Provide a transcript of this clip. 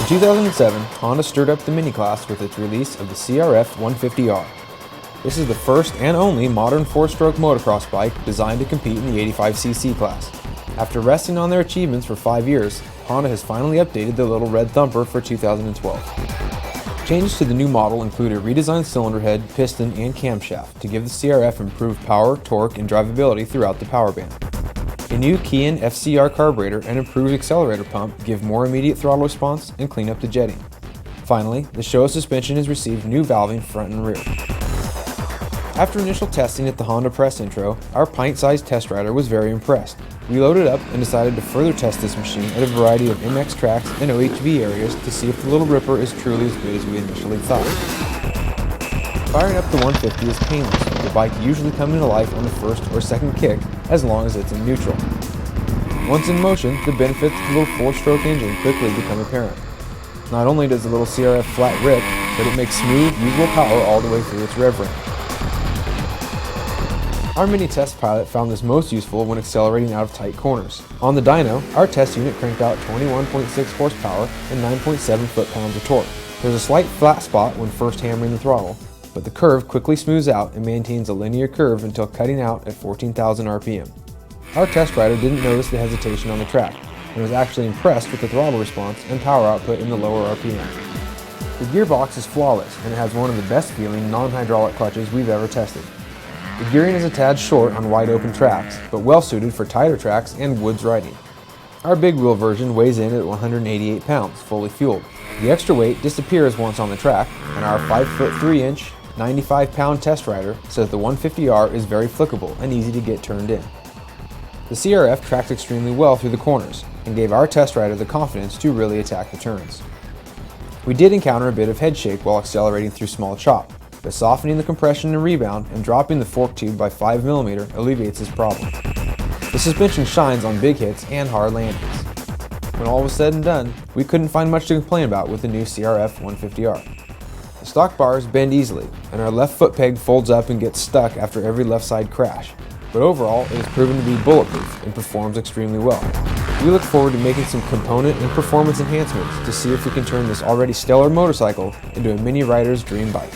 2007, Honda stirred up the mini class with its release of the CRF150R. This is the first and only modern 4-stroke motocross bike designed to compete in the 85cc class. After resting on their achievements for 5 years, Honda has finally updated the little red thumper for 2012. Changes to the new model include a redesigned cylinder head, piston, and camshaft to give the CRF improved power, torque, and drivability throughout the power band. A new Kian FCR carburetor and improved accelerator pump give more immediate throttle response and clean up the jetting. Finally, the Showa suspension has received new valving front and rear. After initial testing at the Honda Press Intro, our pint-sized test rider was very impressed. We loaded up and decided to further test this machine at a variety of MX tracks and OHV areas to see if the Little Ripper is truly as good as we initially thought. Firing up the 150 is painless, with the bike usually coming to life on the first or second kick as long as it's in neutral. Once in motion, the benefits of the little 4-stroke engine quickly become apparent. Not only does the little CRF flat rip, but it makes smooth, usable power all the way through its rev range. Our mini test pilot found this most useful when accelerating out of tight corners. On the dyno, our test unit cranked out 21.6 horsepower and 9.7 foot-pounds of torque. There's a slight flat spot when first hammering the throttle, but the curve quickly smooths out and maintains a linear curve until cutting out at 14,000 RPM. Our test rider didn't notice the hesitation on the track, and was actually impressed with the throttle response and power output in the lower RPM. The gearbox is flawless, and it has one of the best feeling non-hydraulic clutches we've ever tested. The gearing is a tad short on wide open tracks, but well suited for tighter tracks and woods riding. Our big wheel version weighs in at 188 pounds, fully fueled. The extra weight disappears once on the track, and our 5'3", 95-pound test rider says the 150R is very flickable and easy to get turned in. The CRF tracked extremely well through the corners and gave our test rider the confidence to really attack the turns. We did encounter a bit of head shake while accelerating through small chop, but softening the compression and rebound and dropping the fork tube by 5mm alleviates this problem. The suspension shines on big hits and hard landings. When all was said and done, we couldn't find much to complain about with the new CRF 150R. The stock bars bend easily, and our left foot peg folds up and gets stuck after every left side crash, but overall it has proven to be bulletproof and performs extremely well. We look forward to making some component and performance enhancements to see if we can turn this already stellar motorcycle into a mini rider's dream bike.